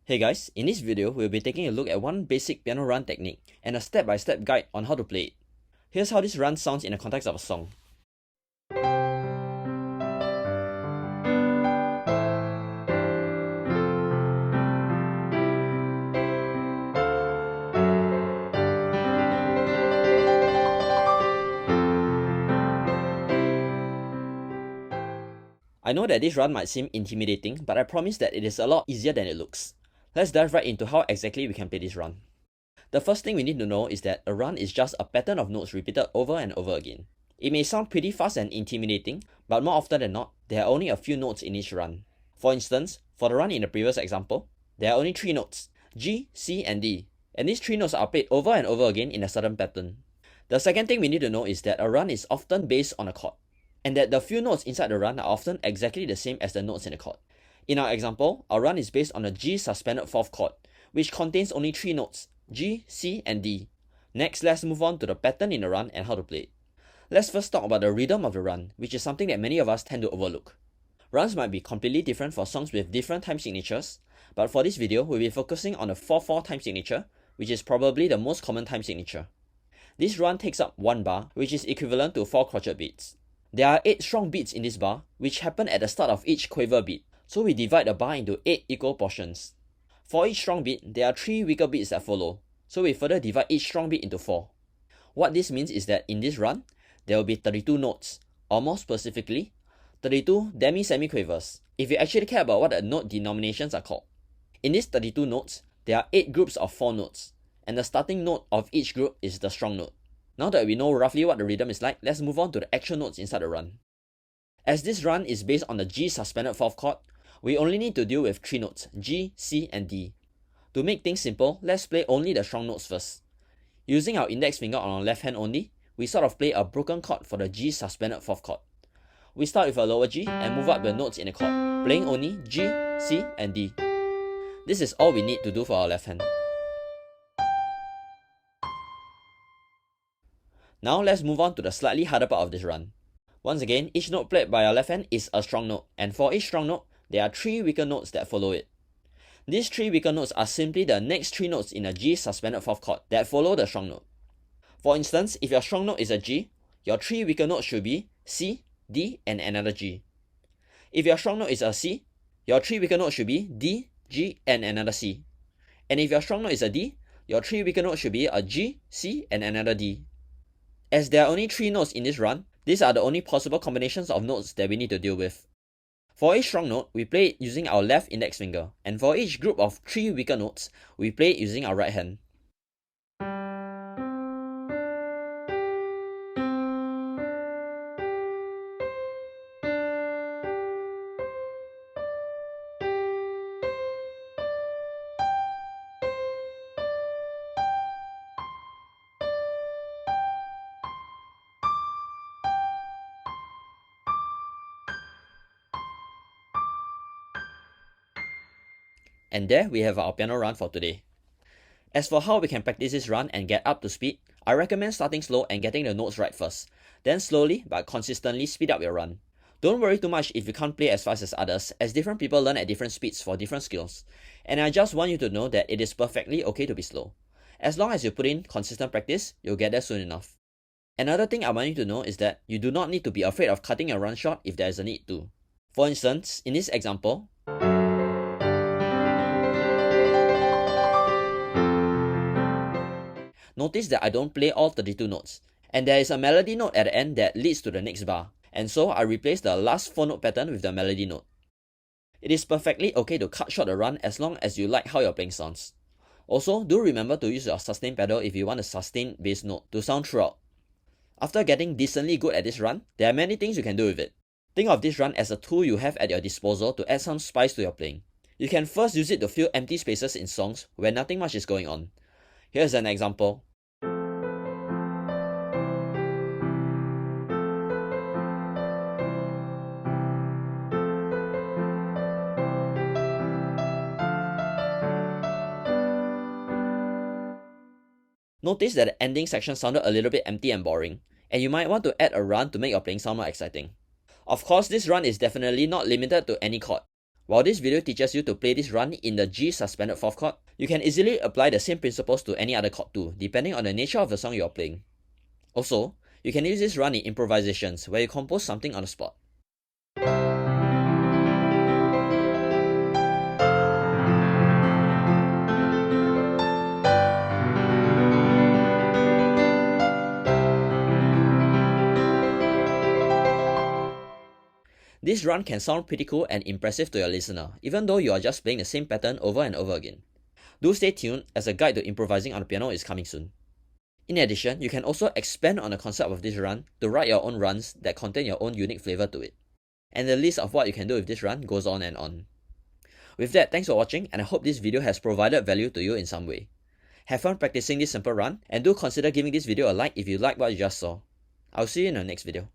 Hey guys, in this video, we'll be taking a look at one basic piano run technique and a step-by-step guide on how to play it. Here's how this run sounds in the context of a song. I know that this run might seem intimidating, but I promise that it is a lot easier than it looks. Let's dive right into how exactly we can play this run. The first thing we need to know is that a run is just a pattern of notes repeated over and over again. It may sound pretty fast and intimidating, but more often than not, there are only a few notes in each run. For instance, for the run in the previous example, there are only 3 notes, G, C, and D, and these 3 notes are played over and over again in a certain pattern. The second thing we need to know is that a run is often based on a chord, and that the few notes inside the run are often exactly the same as the notes in the chord. In our example, our run is based on the G suspended 4th chord, which contains only 3 notes, G, C, and D. Next, let's move on to the pattern in the run and how to play it. Let's first talk about the rhythm of the run, which is something that many of us tend to overlook. Runs might be completely different for songs with different time signatures, but for this video, we'll be focusing on the 4/4 time signature, which is probably the most common time signature. This run takes up 1 bar, which is equivalent to 4 crotchet beats. There are 8 strong beats in this bar, which happen at the start of each quaver beat, so we divide the bar into 8 equal portions. For each strong beat, there are 3 weaker beats that follow, so we further divide each strong beat into 4. What this means is that in this run, there will be 32 notes, or more specifically, 32 demi-semiquavers, if you actually care about what the note denominations are called. In these 32 notes, there are 8 groups of 4 notes, and the starting note of each group is the strong note. Now that we know roughly what the rhythm is like, let's move on to the actual notes inside the run. As this run is based on the G suspended 4th chord, we only need to deal with 3 notes, G, C, and D. To make things simple, let's play only the strong notes first. Using our index finger on our left hand only, we sort of play a broken chord for the G suspended 4th chord. We start with a lower G and move up the notes in the chord, playing only G, C, and D. This is all we need to do for our left hand. Now let's move on to the slightly harder part of this run. Once again, each note played by our left hand is a strong note, and for each strong note, there are 3 weaker notes that follow it. These 3 weaker notes are simply the next 3 notes in a G suspended 4th chord that follow the strong note. For instance, if your strong note is a G, your 3 weaker notes should be C, D, and another G. If your strong note is a C, your 3 weaker notes should be D, G, and another C. And if your strong note is a D, your 3 weaker notes should be a G, C, and another D. As there are only 3 notes in this run, these are the only possible combinations of notes that we need to deal with. For each strong note, we play it using our left index finger, and for each group of 3 weaker notes, we play it using our right hand. And there we have our piano run for today. As for how we can practice this run and get up to speed, I recommend starting slow and getting the notes right first, then slowly but consistently speed up your run. Don't worry too much if you can't play as fast as others, as different people learn at different speeds for different skills, and I just want you to know that it is perfectly okay to be slow. As long as you put in consistent practice, you'll get there soon enough. Another thing I want you to know is that you do not need to be afraid of cutting your run short if there is a need to. For instance, in this example, notice that I don't play all 32 notes, and there is a melody note at the end that leads to the next bar, and so I replace the last 4 note pattern with the melody note. It is perfectly okay to cut short the run as long as you like how your playing sounds. Also, do remember to use your sustain pedal if you want a sustained bass note to sound throughout. After getting decently good at this run, there are many things you can do with it. Think of this run as a tool you have at your disposal to add some spice to your playing. You can first use it to fill empty spaces in songs where nothing much is going on. Here's an example. Notice that the ending section sounded a little bit empty and boring, and you might want to add a run to make your playing sound more exciting. Of course, this run is definitely not limited to any chord. While this video teaches you to play this run in the G suspended 4th chord, you can easily apply the same principles to any other chord too, depending on the nature of the song you're playing. Also, you can use this run in improvisations, where you compose something on the spot. This run can sound pretty cool and impressive to your listener, even though you are just playing the same pattern over and over again. Do stay tuned, as a guide to improvising on the piano is coming soon. In addition, you can also expand on the concept of this run to write your own runs that contain your own unique flavor to it. And the list of what you can do with this run goes on and on. With that, thanks for watching, and I hope this video has provided value to you in some way. Have fun practicing this simple run, and do consider giving this video a like if you like what you just saw. I'll see you in the next video.